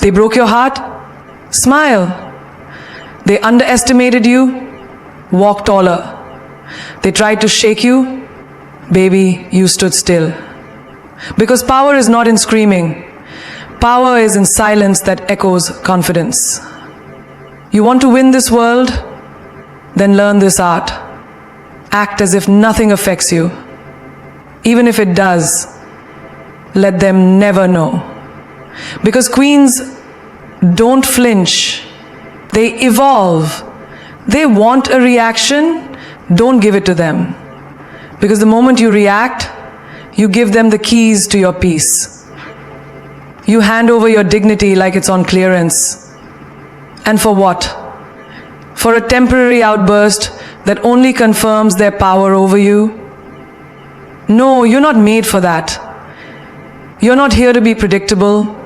They broke your heart? Smile. They underestimated you? Walk taller. They tried to shake you? Baby, you stood still. Because power is not in screaming. Power is in silence that echoes confidence. You want to win this world? Then learn this art. Act as if nothing affects you. Even if it does, let them never know. Because queens don't flinch. They evolve. They want a reaction, don't give it to them. Because the moment you react, you give them the keys to your peace. You hand over your dignity like it's on clearance. And for what? For a temporary outburst that only confirms their power over you? No, you're not made for that. You're not here to be predictable.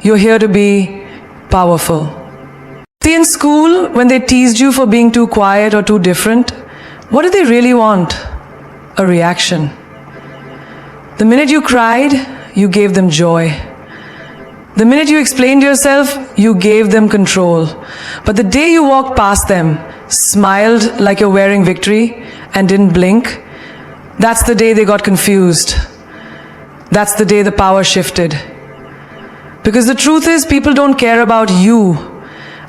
You're here to be powerful. See, in school, when they teased you for being too quiet or too different, what did they really want? A reaction. The minute you cried, you gave them joy. The minute you explained yourself, you gave them control. But the day you walked past them, smiled like you're wearing victory, and didn't blink, that's the day they got confused. That's the day the power shifted. Because the truth is, people don't care about you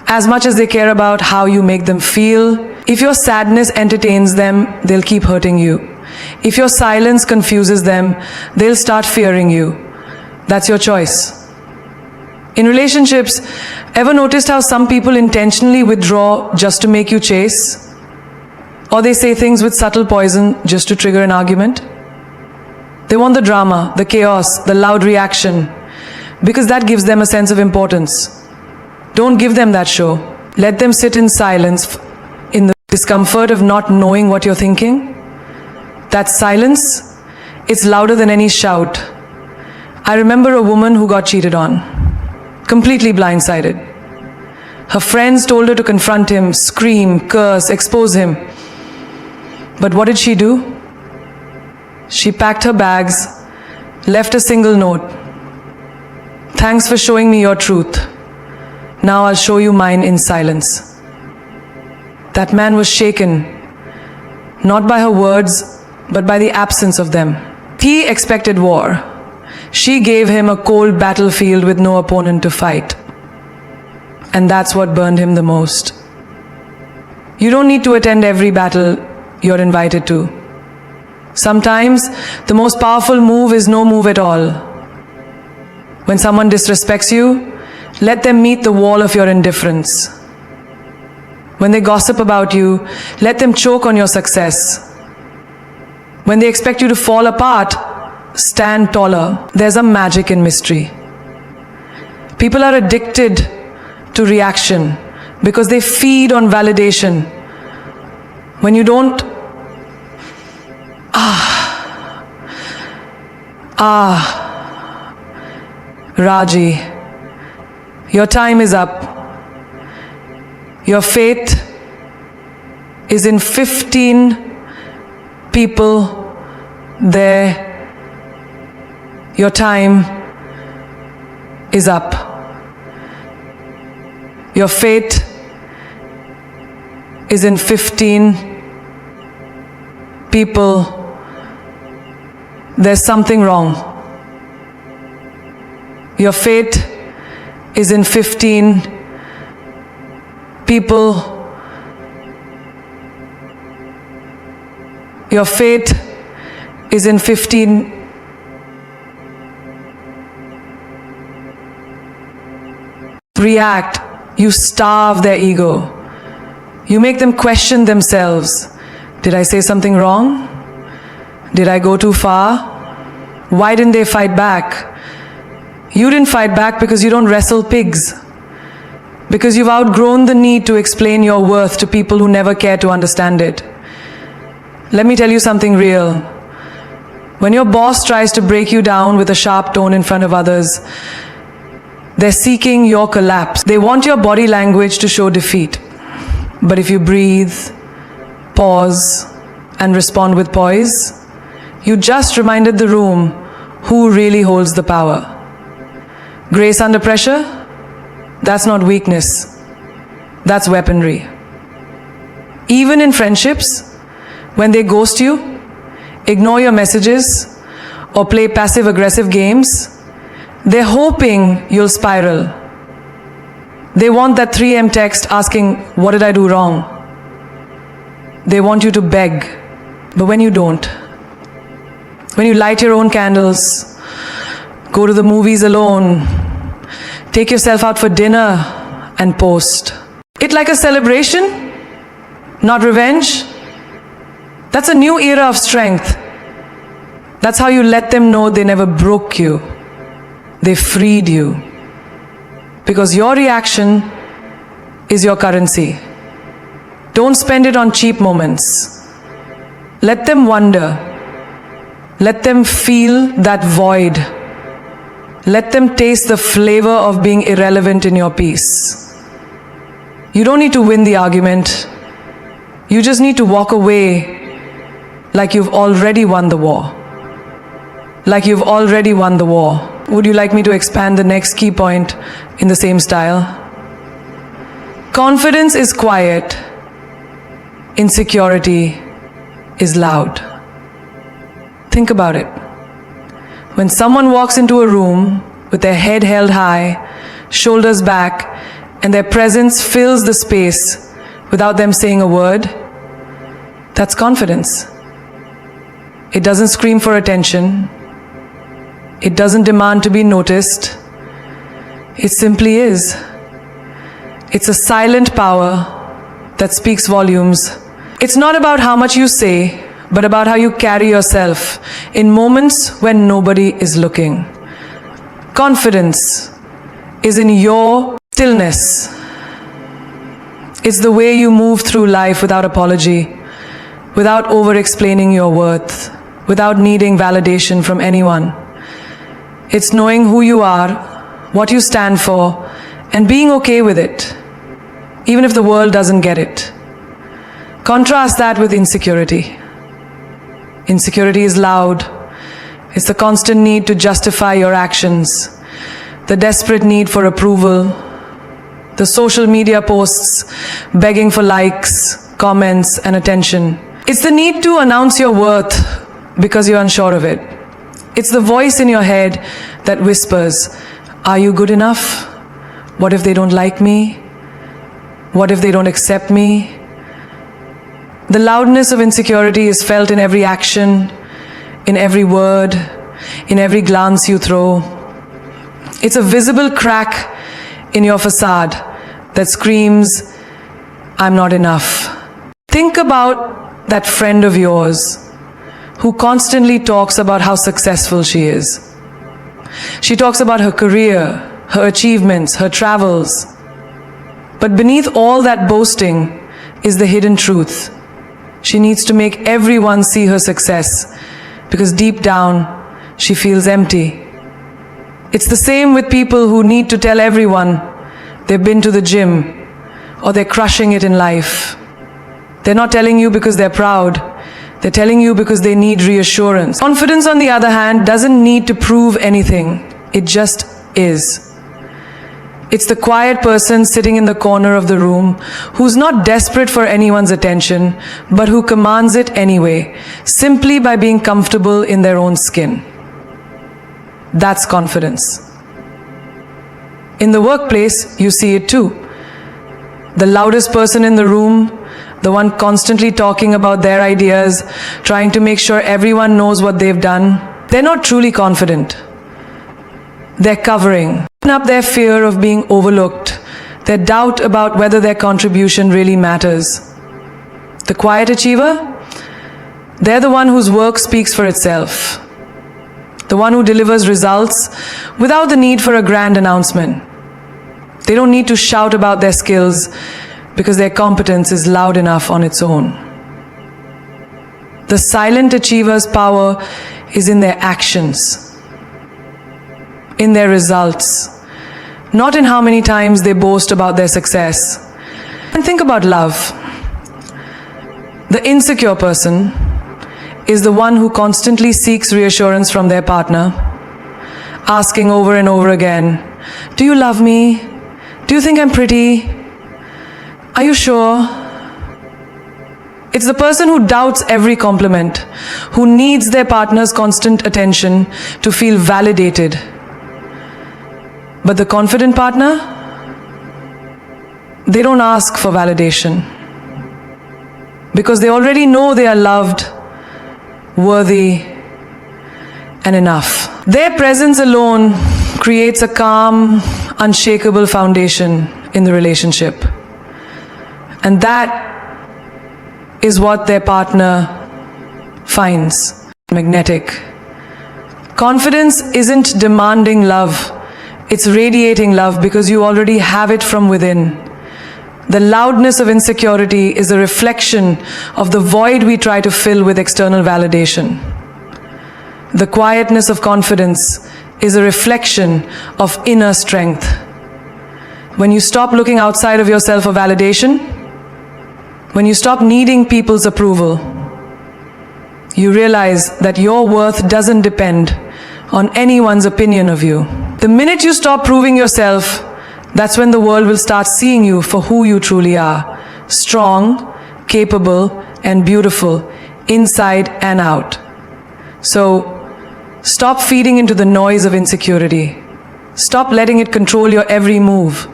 as much as they care about how you make them feel. If your sadness entertains them, they'll keep hurting you. If your silence confuses them, they'll start fearing you. That's your choice. In relationships, ever noticed how some people intentionally withdraw just to make you chase? Or they say things with subtle poison just to trigger an argument? They want the drama, the chaos, the loud reaction, because that gives them a sense of importance. Don't give them that show. Let them sit in silence, in the discomfort of not knowing what you're thinking. That silence, it's louder than any shout. I remember a woman who got cheated on, completely blindsided. Her friends told her to confront him, scream, curse, expose him. But what did she do? She packed her bags, left a single note. Thanks for showing me your truth. Now I'll show you mine in silence. That man was shaken, not by her words, but by the absence of them. He expected war. She gave him a cold battlefield with no opponent to fight. And that's what burned him the most. You don't need to attend every battle you're invited to. Sometimes the most powerful move is no move at all. When someone disrespects you, let them meet the wall of your indifference. When they gossip about you, let them choke on your success. When they expect you to fall apart, stand taller. There's a magic in mystery. People are addicted to reaction because they feed on validation. When you don't, Raji, your time is up. Your fate is in 15 people there. Your time is up. Your fate is in 15 people. There's something wrong. Your fate is in 15 people. Your fate is in 15 react. You starve their ego. You make them question themselves. Did I say something wrong? Did I go too far? Why didn't they fight back? You didn't fight back because you don't wrestle pigs. Because you've outgrown the need to explain your worth to people who never care to understand it. Let me tell you something real. When your boss tries to break you down with a sharp tone in front of others, they're seeking your collapse. They want your body language to show defeat. But if you breathe, pause, and respond with poise, you just reminded the room who really holds the power. Grace under pressure? That's not weakness. That's weaponry. Even in friendships, when they ghost you, ignore your messages, or play passive-aggressive games, they're hoping you'll spiral. They want that 3 a.m. text asking, "What did I do wrong?" They want you to beg, but when you don't, when you light your own candles, go to the movies alone, take yourself out for dinner and post it like a celebration, not revenge, that's a new era of strength. That's how you let them know they never broke you. They freed you. Because your reaction is your currency. Don't spend it on cheap moments. Let them wonder. Let them feel that void. Let them taste the flavor of being irrelevant in your peace. You don't need to win the argument. You just need to walk away like you've already won the war. Like you've already won the war. Would you like me to expand the next key point in the same style? Confidence is quiet. Insecurity is loud. Think about it. When someone walks into a room with their head held high, shoulders back, and their presence fills the space without them saying a word, that's confidence. It doesn't scream for attention. It doesn't demand to be noticed. It simply is. It's a silent power that speaks volumes. It's not about how much you say, but about how you carry yourself in moments when nobody is looking. Confidence is in your stillness. It's the way you move through life without apology, without over-explaining your worth, without needing validation from anyone. It's knowing who you are, what you stand for, and being okay with it, even if the world doesn't get it. Contrast that with insecurity. Insecurity is loud. It's the constant need to justify your actions, the desperate need for approval, the social media posts begging for likes, comments, and attention. It's the need to announce your worth because you're unsure of it. It's the voice in your head that whispers, "Are you good enough? What if they don't like me? What if they don't accept me?" The loudness of insecurity is felt in every action, in every word, in every glance you throw. It's a visible crack in your facade that screams, "I'm not enough." Think about that friend of yours who constantly talks about how successful she is. She talks about her career, her achievements, her travels. But beneath all that boasting is the hidden truth. She needs to make everyone see her success because deep down she feels empty. It's the same with people who need to tell everyone they've been to the gym or they're crushing it in life. They're not telling you because they're proud. They're telling you because they need reassurance. Confidence, on the other hand, doesn't need to prove anything. It just is. It's the quiet person sitting in the corner of the room who's not desperate for anyone's attention, but who commands it anyway, simply by being comfortable in their own skin. That's confidence. In the workplace, you see it too. The loudest person in the room, the one constantly talking about their ideas, trying to make sure everyone knows what they've done, they're not truly confident. They're covering up their fear of being overlooked, their doubt about whether their contribution really matters. The quiet achiever, they're the one whose work speaks for itself. The one who delivers results without the need for a grand announcement. They don't need to shout about their skills because their competence is loud enough on its own. The silent achiever's power is in their actions, in their results, not in how many times they boast about their success. And think about love. The insecure person is the one who constantly seeks reassurance from their partner, asking over and over again, Do you love me? Do you think I'm pretty? Are you sure? It's the person who doubts every compliment, who needs their partner's constant attention to feel validated. But the confident partner, they don't ask for validation because they already know they are loved, worthy, and enough. Their presence alone creates a calm, unshakable foundation in the relationship. And that is what their partner finds magnetic. Confidence isn't demanding love, it's radiating love because you already have it from within. The loudness of insecurity is a reflection of the void we try to fill with external validation. The quietness of confidence is a reflection of inner strength. When you stop looking outside of yourself for validation, when you stop needing people's approval, you realize that your worth doesn't depend on anyone's opinion of you. The minute you stop proving yourself, that's when the world will start seeing you for who you truly are. Strong, capable, and beautiful, inside and out. So, stop feeding into the noise of insecurity. Stop letting it control your every move.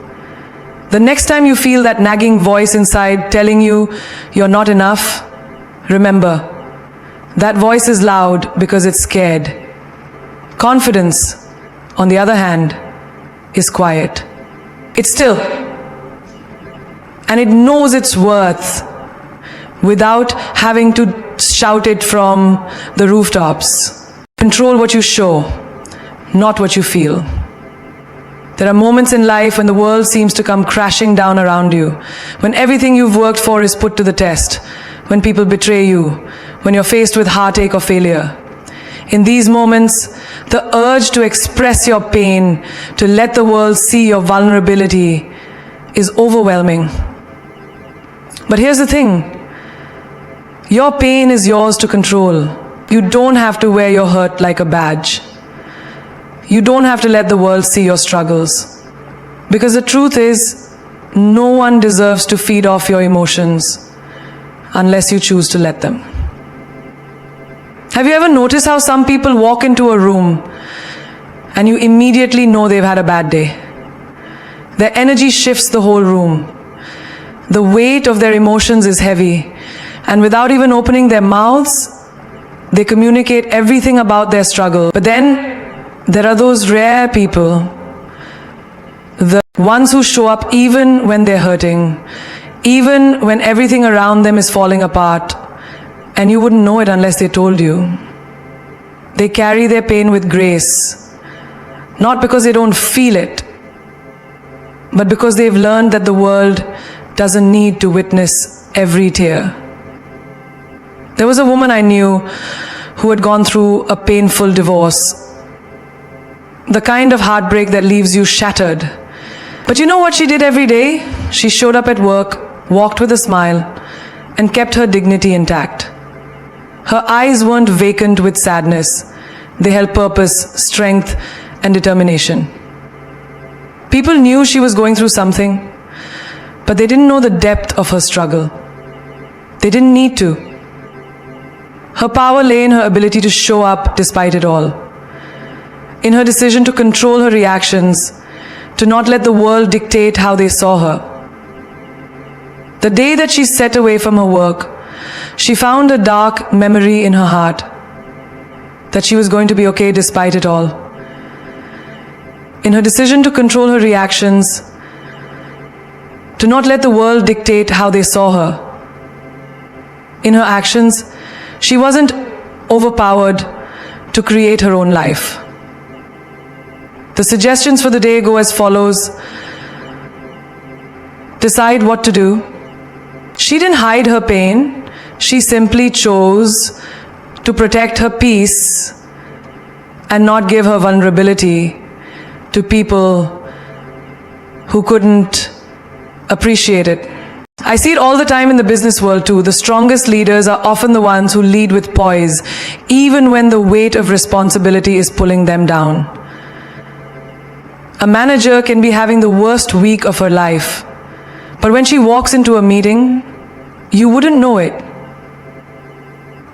The next time you feel that nagging voice inside telling you you're not enough, remember, that voice is loud because it's scared. Confidence, on the other hand, is quiet. It's still, and it knows its worth without having to shout it from the rooftops. Control what you show, not what you feel. There are moments in life when the world seems to come crashing down around you, when everything you've worked for is put to the test, when people betray you, when you're faced with heartache or failure. In these moments, the urge to express your pain, to let the world see your vulnerability, is overwhelming. But here's the thing, your pain is yours to control. You don't have to wear your hurt like a badge. You don't have to let the world see your struggles. Because the truth is, no one deserves to feed off your emotions unless you choose to let them. Have you ever noticed how some people walk into a room and you immediately know they've had a bad day? Their energy shifts the whole room. The weight of their emotions is heavy, and without even opening their mouths, they communicate everything about their struggle. But then, there are those rare people, the ones who show up even when they're hurting, even when everything around them is falling apart, and you wouldn't know it unless they told you. They carry their pain with grace, not because they don't feel it, but because they've learned that the world doesn't need to witness every tear. There was a woman I knew who had gone through a painful divorce. The kind of heartbreak that leaves you shattered. But you know what she did every day? She showed up at work, walked with a smile, and kept her dignity intact. Her eyes weren't vacant with sadness. They held purpose, strength, and determination. People knew she was going through something, but they didn't know the depth of her struggle. They didn't need to. Her power lay in her ability to show up despite it all. In her decision to control her reactions, to not let the world dictate how they saw her. The day that she set away from her work, she found a dark memory in her heart that she was going to be okay despite it all. In her decision to control her reactions, to not let the world dictate how they saw her. In her actions, she wasn't overpowered to create her own life. The suggestions for the day go as follows. Decide what to do. She didn't hide her pain. She simply chose to protect her peace and not give her vulnerability to people who couldn't appreciate it. I see it all the time in the business world too. The strongest leaders are often the ones who lead with poise, even when the weight of responsibility is pulling them down. A manager can be having the worst week of her life, but when she walks into a meeting, you wouldn't know it.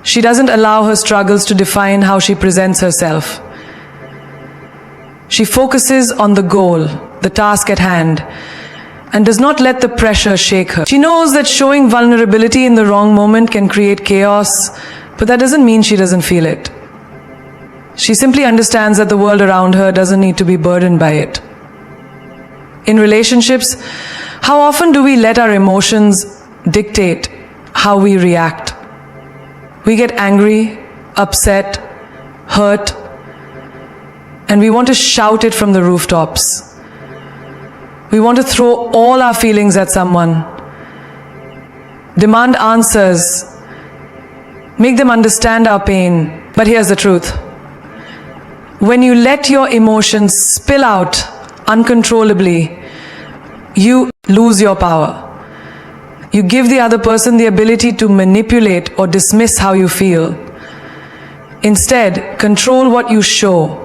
She doesn't allow her struggles to define how she presents herself. She focuses on the goal, the task at hand, and does not let the pressure shake her. She knows that showing vulnerability in the wrong moment can create chaos, but that doesn't mean she doesn't feel it. She simply understands that the world around her doesn't need to be burdened by it. In relationships, how often do we let our emotions dictate how we react? We get angry, upset, hurt, and we want to shout it from the rooftops. We want to throw all our feelings at someone, demand answers, make them understand our pain. But here's the truth. When you let your emotions spill out uncontrollably, you lose your power. You give the other person the ability to manipulate or dismiss how you feel. Instead, control what you show.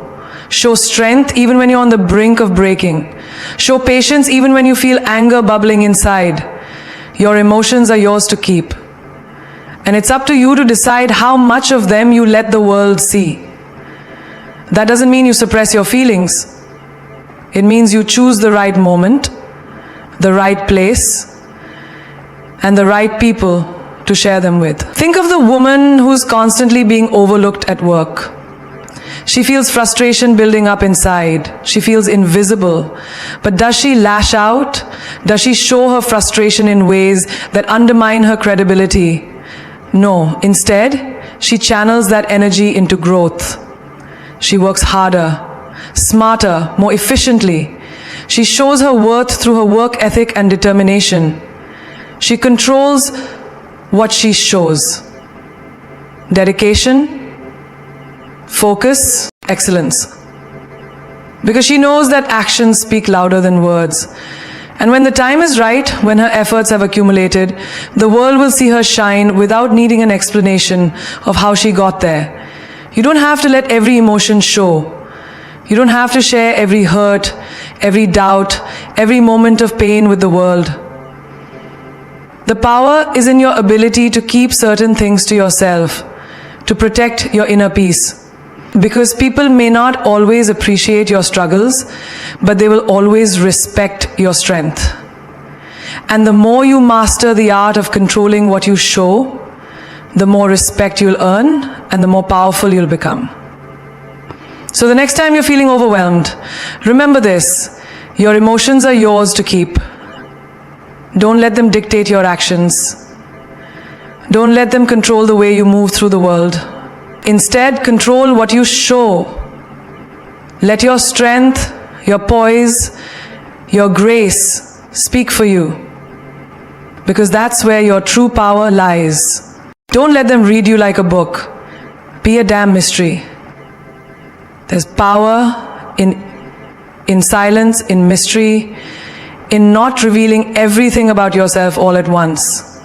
Show strength even when you're on the brink of breaking. Show patience even when you feel anger bubbling inside. Your emotions are yours to keep. And it's up to you to decide how much of them you let the world see. That doesn't mean you suppress your feelings. It means you choose the right moment, the right place, and the right people to share them with. Think of the woman who's constantly being overlooked at work. She feels frustration building up inside. She feels invisible. But does she lash out? Does she show her frustration in ways that undermine her credibility? No. Instead, she channels that energy into growth. She works harder, smarter, more efficiently. She shows her worth through her work ethic and determination. She controls what she shows. Dedication, focus, excellence. Because she knows that actions speak louder than words. And when the time is right, when her efforts have accumulated, the world will see her shine without needing an explanation of how she got there. You don't have to let every emotion show. You don't have to share every hurt, every doubt, every moment of pain with the world. The power is in your ability to keep certain things to yourself, to protect your inner peace. Because people may not always appreciate your struggles, but they will always respect your strength. And the more you master the art of controlling what you show, the more respect you'll earn and the more powerful you'll become. So the next time you're feeling overwhelmed, remember this: your emotions are yours to keep. Don't let them dictate your actions. Don't let them control the way you move through the world. Instead, control what you show. Let your strength, your poise, your grace speak for you. Because that's where your true power lies. Don't let them read you like a book. Be a damn mystery. There's power in silence, in mystery, in not revealing everything about yourself all at once.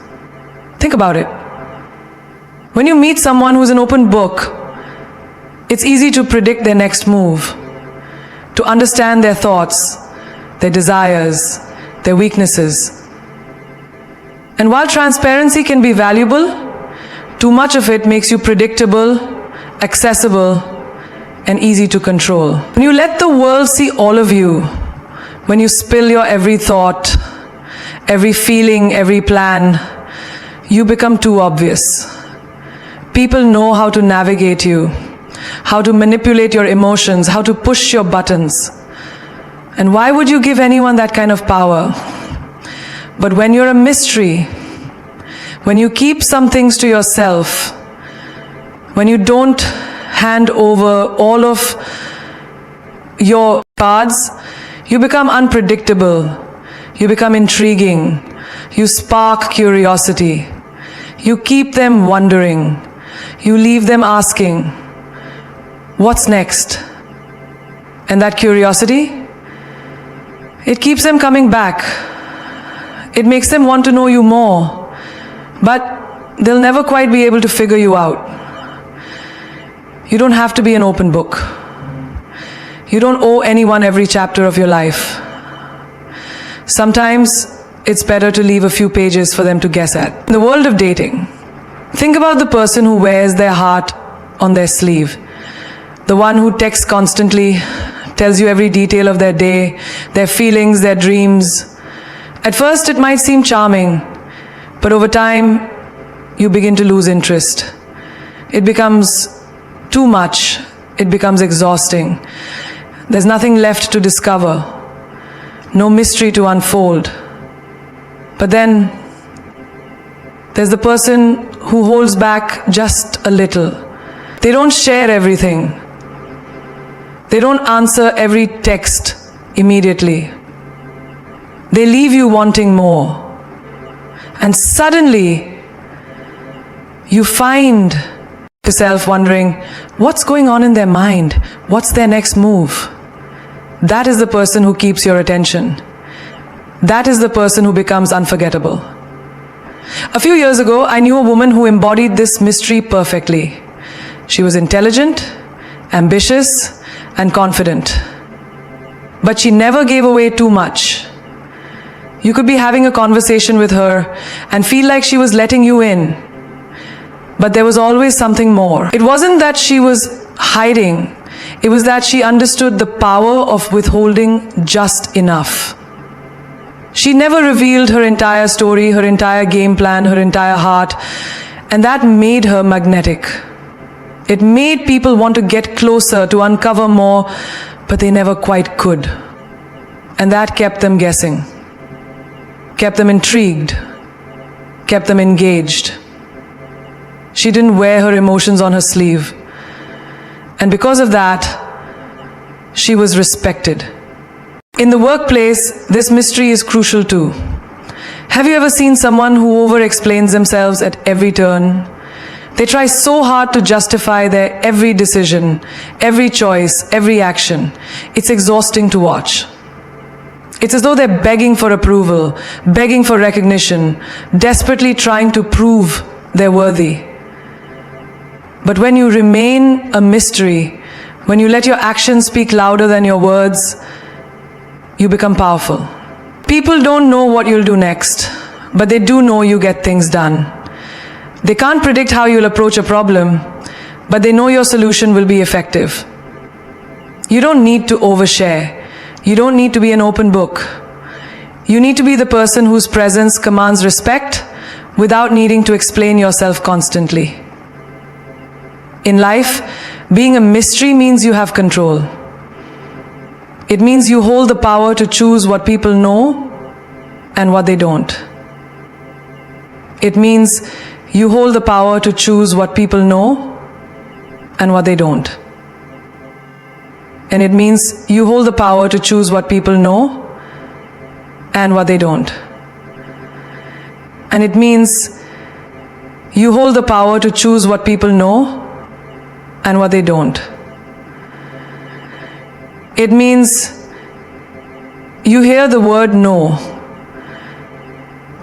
Think about it. When you meet someone who's an open book, it's easy to predict their next move, to understand their thoughts, their desires, their weaknesses. And while transparency can be valuable, too much of it makes you predictable, accessible, and easy to control. When you let the world see all of you, when you spill your every thought, every feeling, every plan, you become too obvious. People know how to navigate you, how to manipulate your emotions, how to push your buttons. And why would you give anyone that kind of power? But when you're a mystery, when you keep some things to yourself, when you don't hand over all of your cards, you become unpredictable, you become intriguing, you spark curiosity, you keep them wondering, you leave them asking, what's next? And that curiosity, it keeps them coming back. It makes them want to know you more, but they'll never quite be able to figure you out. You don't have to be an open book. You don't owe anyone every chapter of your life. Sometimes it's better to leave a few pages for them to guess at. In the world of dating, think about the person who wears their heart on their sleeve. The one who texts constantly, tells you every detail of their day, their feelings, their dreams. At first it might seem charming, but over time you begin to lose interest. It becomes too much. It becomes exhausting. There's nothing left to discover, no mystery to unfold. But then there's the person who holds back just a little. They don't share everything. They don't answer every text immediately. They leave you wanting more. And suddenly, you find yourself wondering, what's going on in their mind? What's their next move? That is the person who keeps your attention. That is the person who becomes unforgettable. A few years ago, I knew a woman who embodied this mystery perfectly. She was intelligent, ambitious, and confident. But she never gave away too much. You could be having a conversation with her and feel like she was letting you in. But there was always something more. It wasn't that she was hiding. It was that she understood the power of withholding just enough. She never revealed her entire story, her entire game plan, her entire heart, and that made her magnetic. It made people want to get closer, to uncover more, but they never quite could. And that kept them guessing, kept them intrigued, kept them engaged. She didn't wear her emotions on her sleeve. And because of that, she was respected. In the workplace, this mystery is crucial too. Have you ever seen someone who over-explains themselves at every turn? They try so hard to justify their every decision, every choice, every action. It's exhausting to watch. It's as though they're begging for approval, begging for recognition, desperately trying to prove they're worthy. But when you remain a mystery, when you let your actions speak louder than your words, you become powerful. People don't know what you'll do next, but they do know you get things done. They can't predict how you'll approach a problem, but they know your solution will be effective. You don't need to overshare. You don't need to be an open book. You need to be the person whose presence commands respect without needing to explain yourself constantly. In life, being a mystery means you have control. It means you hold the power to choose what people know and what they don't. It means you hold the power to choose what people know and what they don't. And it means you hold the power to choose what people know and what they don't. And it means you hold the power to choose what people know and what they don't. It means you hear the word no,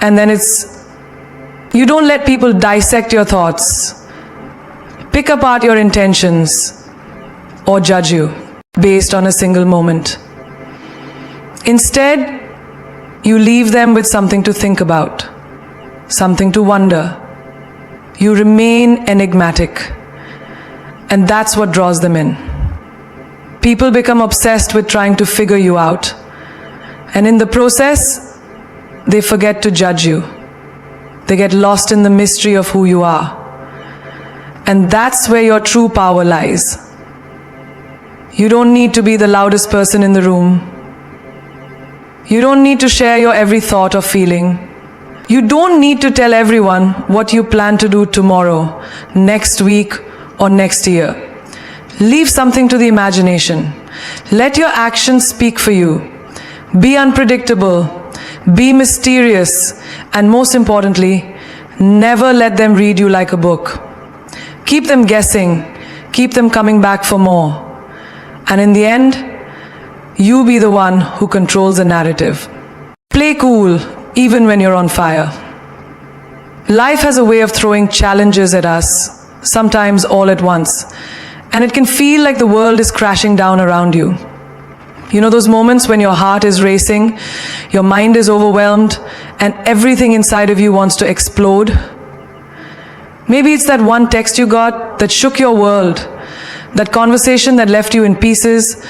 and then you don't let people dissect your thoughts, pick apart your intentions, or judge you based on a single moment. Instead, you leave them with something to think about, something to wonder. You remain enigmatic, and that's what draws them in. People become obsessed with trying to figure you out, and in the process, they forget to judge you. They get lost in the mystery of who you are. And that's where your true power lies. You don't need to be the loudest person in the room. You don't need to share your every thought or feeling. You don't need to tell everyone what you plan to do tomorrow, next week, or next year. Leave something to the imagination. Let your actions speak for you. Be unpredictable, be mysterious, and most importantly, never let them read you like a book. Keep them guessing, keep them coming back for more. And in the end, you be the one who controls the narrative. Play cool, even when you're on fire. Life has a way of throwing challenges at us, sometimes all at once, and it can feel like the world is crashing down around you. You know those moments when your heart is racing, your mind is overwhelmed, and everything inside of you wants to explode? Maybe it's that one text you got that shook your world, that conversation that left you in pieces,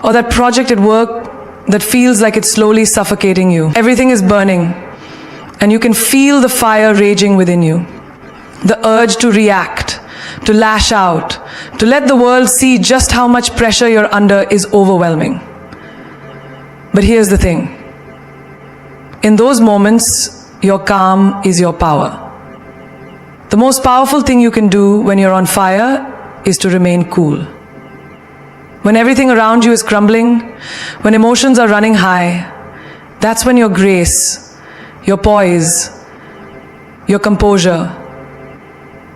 or that project at work that feels like it's slowly suffocating you. Everything is burning, and you can feel the fire raging within you. The urge to react, to lash out, to let the world see just how much pressure you're under is overwhelming. But here's the thing. In those moments, your calm is your power. The most powerful thing you can do when you're on fire is to remain cool. When everything around you is crumbling, when emotions are running high, that's when your grace, your poise, your composure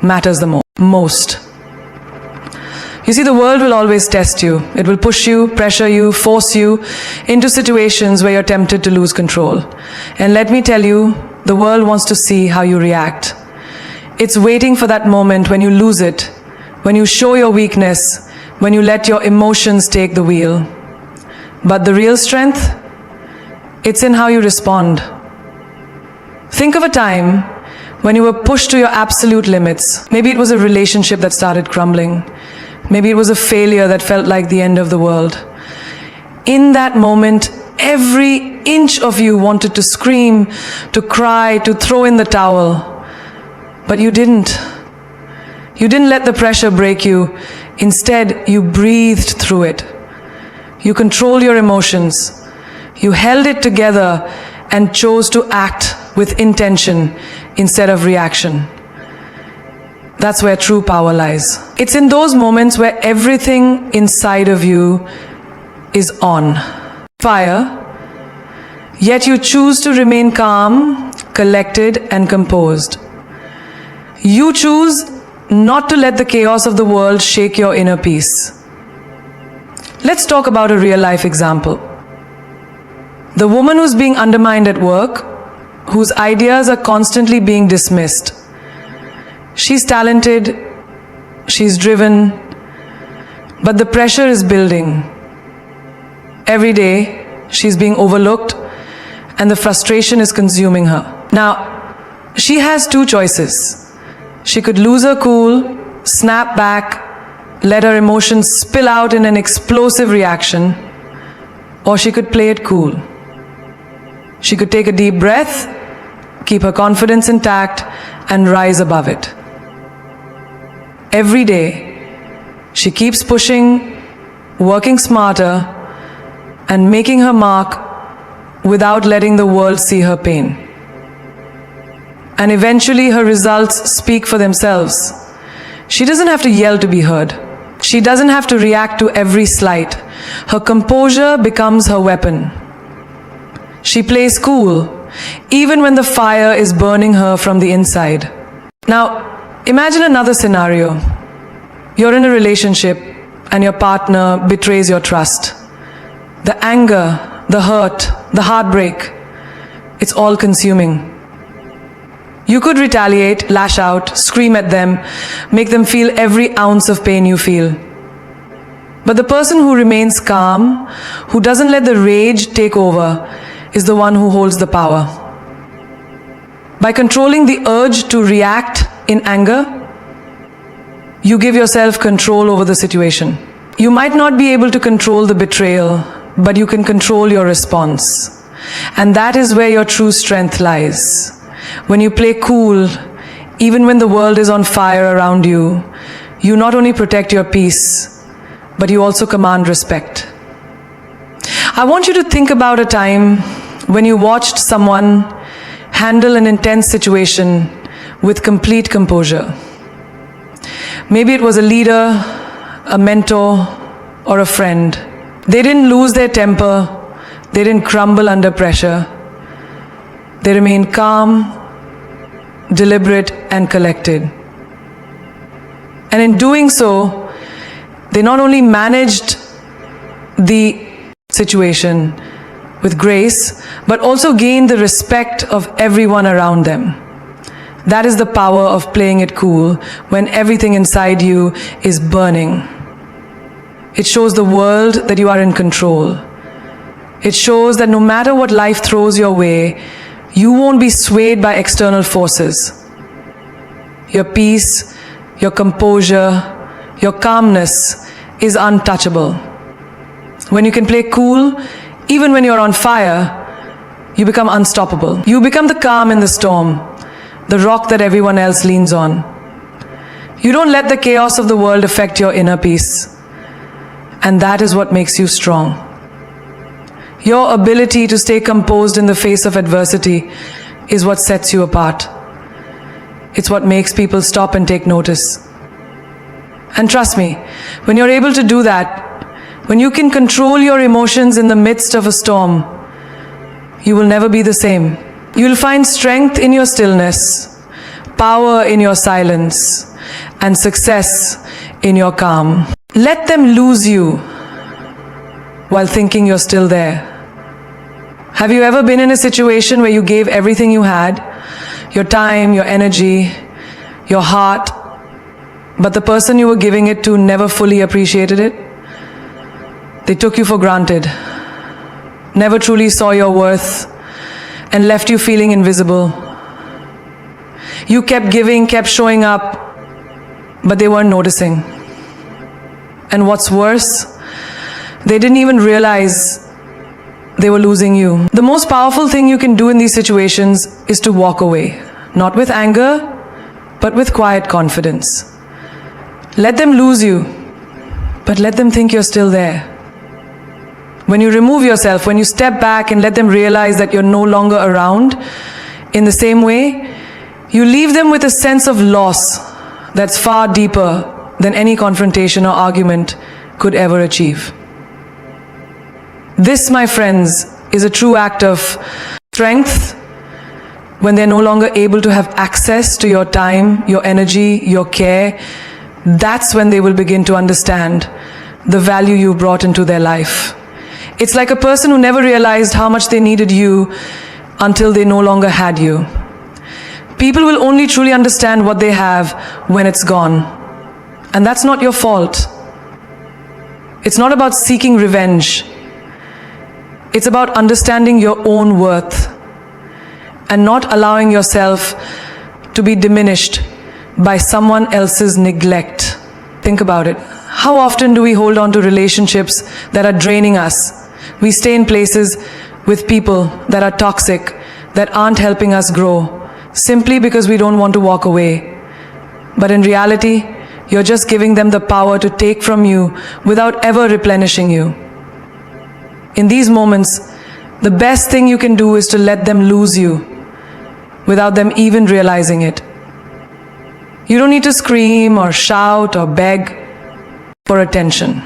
matters the most. You see, the world will always test you. It will push you, pressure you, force you into situations where you're tempted to lose control. And let me tell you, the world wants to see how you react. It's waiting for that moment when you lose it, when you show your weakness, when you let your emotions take the wheel. But the real strength, it's in how you respond. Think of a time when you were pushed to your absolute limits. Maybe it was a relationship that started crumbling. Maybe it was a failure that felt like the end of the world. In that moment, every inch of you wanted to scream, to cry, to throw in the towel. But you didn't. You didn't let the pressure break you. Instead, you breathed through it. You controlled your emotions. You held it together and chose to act with intention instead of reaction. That's where true power lies. It's in those moments where everything inside of you is on fire, yet you choose to remain calm, collected, and composed. You choose not to let the chaos of the world shake your inner peace. Let's talk about a real-life example. The woman who's being undermined at work, whose ideas are constantly being dismissed. She's talented, she's driven, but the pressure is building. Every day, she's being overlooked, and the frustration is consuming her. Now, she has two choices. She could lose her cool, snap back, let her emotions spill out in an explosive reaction, or she could play it cool. She could take a deep breath, keep her confidence intact, and rise above it. Every day, she keeps pushing, working smarter, and making her mark without letting the world see her pain. And eventually, her results speak for themselves. She doesn't have to yell to be heard. She doesn't have to react to every slight. Her composure becomes her weapon. She plays cool, even when the fire is burning her from the inside. Now, imagine another scenario. You're in a relationship and your partner betrays your trust. The anger, the hurt, the heartbreak, it's all consuming. You could retaliate, lash out, scream at them, make them feel every ounce of pain you feel. But the person who remains calm, who doesn't let the rage take over, is the one who holds the power. By controlling the urge to react in anger, you give yourself control over the situation. You might not be able to control the betrayal, but you can control your response. And that is where your true strength lies. When you play cool, even when the world is on fire around you, you not only protect your peace, but you also command respect. I want you to think about a time when you watched someone handle an intense situation with complete composure. Maybe it was a leader, a mentor, or a friend. They didn't lose their temper. They didn't crumble under pressure. They remained calm, deliberate, and collected. And in doing so, they not only managed the situation with grace, but also gained the respect of everyone around them. That is the power of playing it cool when everything inside you is burning. It shows the world that you are in control, It shows that no matter what life throws your way, you won't be swayed by external forces. Your peace, your composure, your calmness is untouchable. When you can play cool, even when you're on fire, you become unstoppable. You become the calm in the storm, the rock that everyone else leans on. You don't let the chaos of the world affect your inner peace. And that is what makes you strong. Your ability to stay composed in the face of adversity is what sets you apart. It's what makes people stop and take notice. And trust me, when you're able to do that, when you can control your emotions in the midst of a storm, you will never be the same. You'll find strength in your stillness, power in your silence, and success in your calm. Let them lose you while thinking you're still there. Have you ever been in a situation where you gave everything you had, your time, your energy, your heart, but the person you were giving it to never fully appreciated it? They took you for granted, never truly saw your worth, and left you feeling invisible. You kept giving, kept showing up, but they weren't noticing. And what's worse, they didn't even realize they were losing you. The most powerful thing you can do in these situations is to walk away, not with anger, but with quiet confidence. Let them lose you, but let them think you're still there. When you remove yourself, when you step back and let them realize that you're no longer around, in the same way, you leave them with a sense of loss that's far deeper than any confrontation or argument could ever achieve. This, my friends, is a true act of strength when they're no longer able to have access to your time, your energy, your care. That's when they will begin to understand the value you brought into their life. It's like a person who never realized how much they needed you until they no longer had you. People will only truly understand what they have when it's gone. And that's not your fault. It's not about seeking revenge. It's about understanding your own worth and not allowing yourself to be diminished by someone else's neglect. Think about it. How often do we hold on to relationships that are draining us? We stay in places with people that are toxic, that aren't helping us grow, simply because we don't want to walk away. But in reality, you're just giving them the power to take from you without ever replenishing you. In these moments, the best thing you can do is to let them lose you without them even realizing it. You don't need to scream or shout or beg for attention.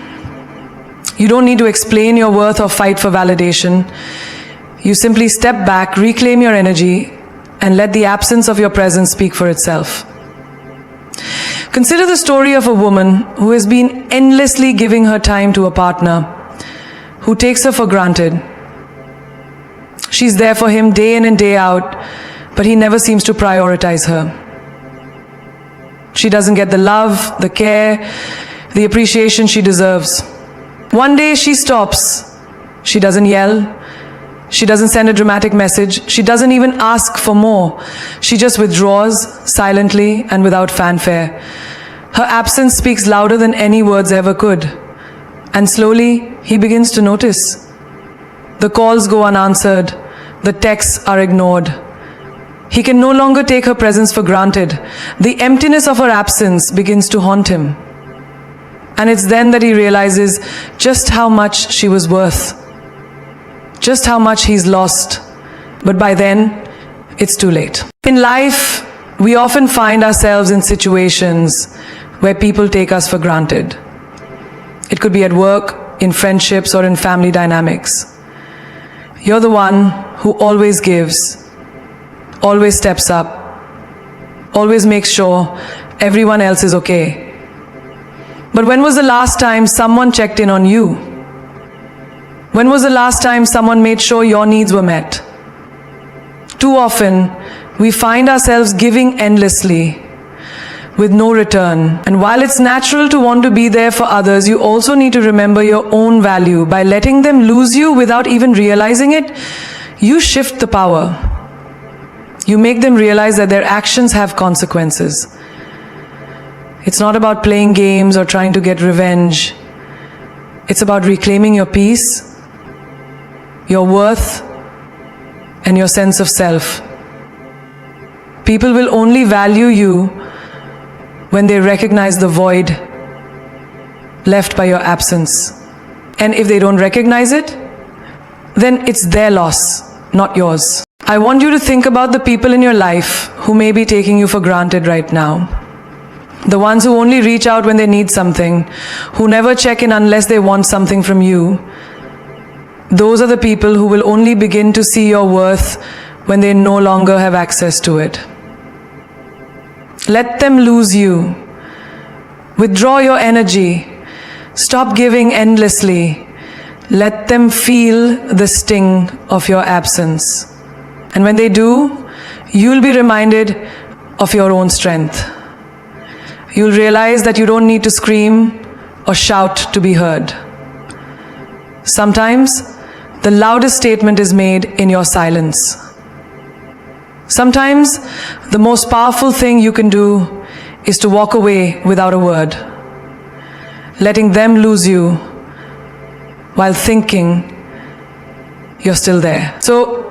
You don't need to explain your worth or fight for validation. You simply step back, reclaim your energy, and let the absence of your presence speak for itself. Consider the story of a woman who has been endlessly giving her time to a partner who takes her for granted. She's there for him day in and day out, but he never seems to prioritize her. She doesn't get the love, the care, the appreciation she deserves. One day she stops. She doesn't yell. She doesn't send a dramatic message. She doesn't even ask for more. She just withdraws silently and without fanfare. Her absence speaks louder than any words ever could. And slowly, he begins to notice. The calls go unanswered. The texts are ignored. He can no longer take her presence for granted. The emptiness of her absence begins to haunt him. And it's then that he realizes just how much she was worth. Just how much he's lost. But by then, it's too late. In life, we often find ourselves in situations where people take us for granted. It could be at work, in friendships, or in family dynamics. You're the one who always gives, always steps up, always makes sure everyone else is okay. But when was the last time someone checked in on you? When was the last time someone made sure your needs were met? Too often, we find ourselves giving endlessly, with no return. And while it's natural to want to be there for others, you also need to remember your own value. By letting them lose you without even realizing it, you shift the power. You make them realize that their actions have consequences. It's not about playing games or trying to get revenge. It's about reclaiming your peace, your worth, and your sense of self. People will only value you when they recognize the void left by your absence. And if they don't recognize it, then it's their loss, not yours. I want you to think about the people in your life who may be taking you for granted right now. The ones who only reach out when they need something, who never check in unless they want something from you. Those are the people who will only begin to see your worth when they no longer have access to it. Let them lose you. Withdraw your energy. Stop giving endlessly. Let them feel the sting of your absence. And when they do, you'll be reminded of your own strength. You'll realize that you don't need to scream or shout to be heard. Sometimes, the loudest statement is made in your silence. Sometimes, the most powerful thing you can do is to walk away without a word, letting them lose you while thinking you're still there. So,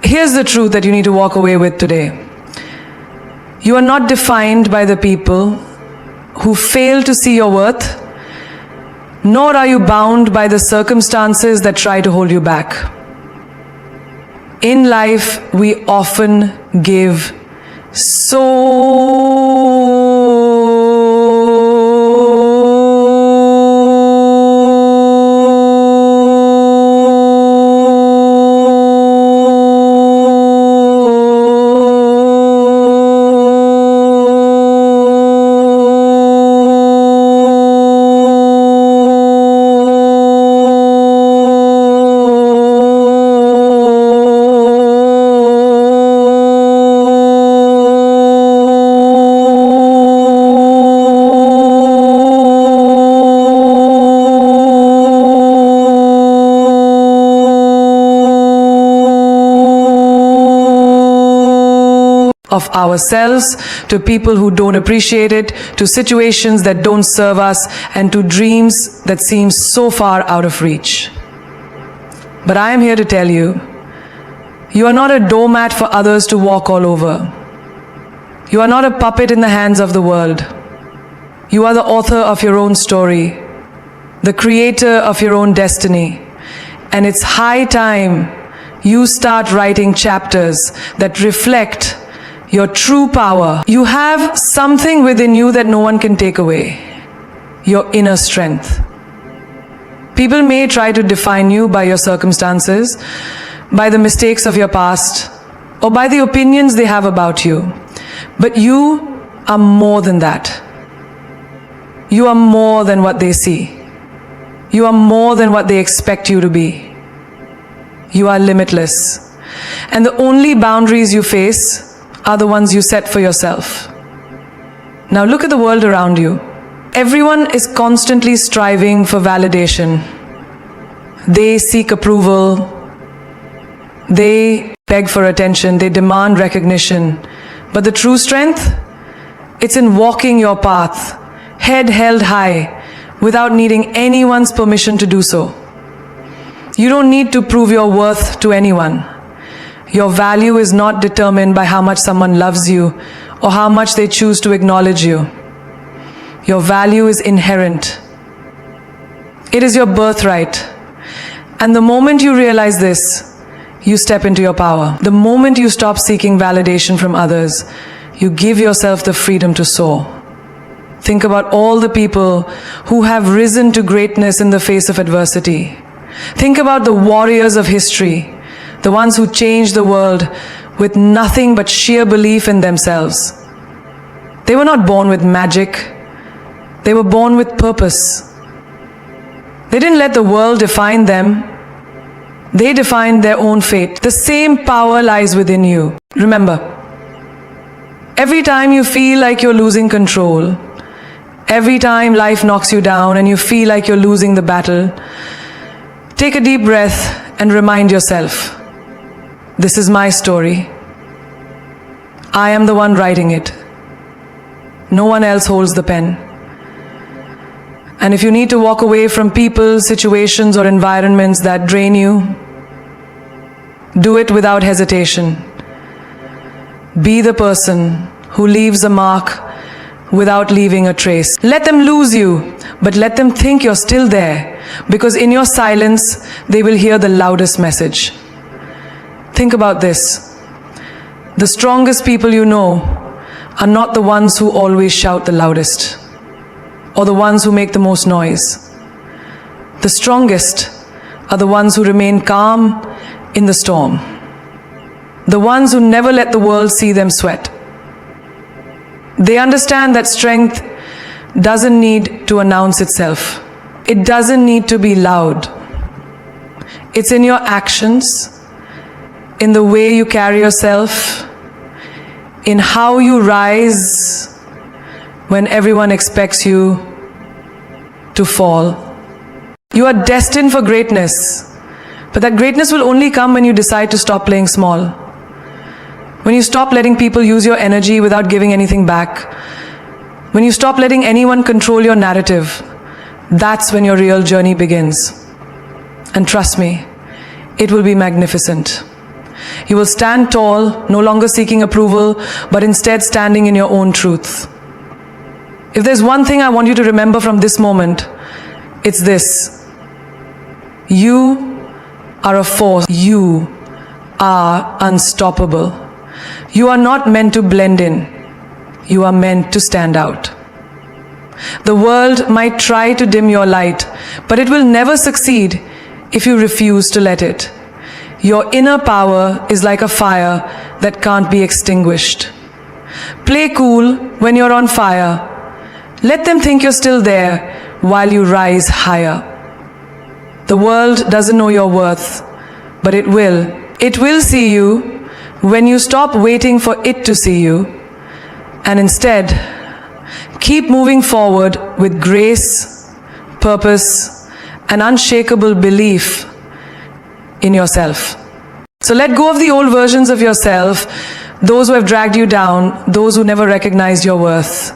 here's the truth that you need to walk away with today. You are not defined by the people who fail to see your worth, nor are you bound by the circumstances that try to hold you back. In life, we often give of ourselves to people who don't appreciate it, to situations that don't serve us, and to dreams that seem so far out of reach. But I am here to tell you, you are not a doormat for others to walk all over. You are not a puppet in the hands of the world. You are the author of your own story, the creator of your own destiny. And it's high time you start writing chapters that reflect your true power. You have something within you that no one can take away. Your inner strength. People may try to define you by your circumstances, by the mistakes of your past, or by the opinions they have about you. But you are more than that. You are more than what they see. You are more than what they expect you to be. You are limitless. And the only boundaries you face are the ones you set for yourself. Now look at the world around you. Everyone is constantly striving for validation. They seek approval. They beg for attention. They demand recognition. But the true strength? It's in walking your path, head held high, without needing anyone's permission to do so. You don't need to prove your worth to anyone. Your value is not determined by how much someone loves you or how much they choose to acknowledge you. Your value is inherent. It is your birthright. And the moment you realize this, you step into your power. The moment you stop seeking validation from others, you give yourself the freedom to soar. Think about all the people who have risen to greatness in the face of adversity. Think about the warriors of history, the ones who changed the world with nothing but sheer belief in themselves. They were not born with magic. They were born with purpose. They didn't let the world define them. They defined their own fate. The same power lies within you. Remember, Every time you feel like you're losing control, every time life knocks you down and you feel like you're losing the battle, take a deep breath and remind yourself, this is my story. I am the one writing it. No one else holds the pen. And if you need to walk away from people, situations, or environments that drain you, do it without hesitation. Be the person who leaves a mark without leaving a trace. Let them lose you, but let them think you're still there, because in your silence, they will hear the loudest message. Think about this. The strongest people you know are not the ones who always shout the loudest, or the ones who make the most noise. The strongest are the ones who remain calm in the storm. The ones who never let the world see them sweat. They understand that strength doesn't need to announce itself. It doesn't need to be loud. It's in your actions, in the way you carry yourself, in how you rise when everyone expects you to fall. You are destined for greatness, but that greatness will only come when you decide to stop playing small. When you stop letting people use your energy without giving anything back. When you stop letting anyone control your narrative, that's when your real journey begins. And trust me, it will be magnificent. You will stand tall, no longer seeking approval, but instead standing in your own truth. If there's one thing I want you to remember from this moment, it's this. You are a force. You are unstoppable. You are not meant to blend in. You are meant to stand out. The world might try to dim your light, but it will never succeed if you refuse to let it. Your inner power is like a fire that can't be extinguished. Play cool when you're on fire. Let them think you're still there while you rise higher. The world doesn't know your worth, but it will. It will see you when you stop waiting for it to see you, and instead keep moving forward with grace, purpose, and unshakable belief in yourself. So let go of the old versions of yourself, those who have dragged you down, those who never recognized your worth.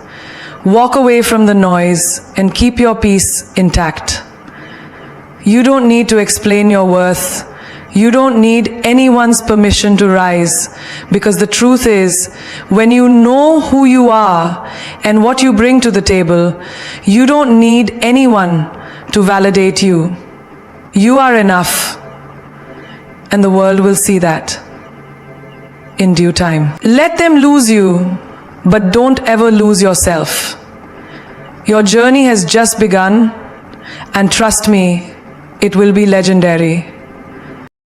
Walk away from the noise and keep your peace intact. You don't need to explain your worth. You don't need anyone's permission to rise, because the truth is, when you know who you are and what you bring to the table, you don't need anyone to validate you. You are enough, and the world will see that in due time. Let them lose you, but don't ever lose yourself. Your journey has just begun, and trust me, it will be legendary.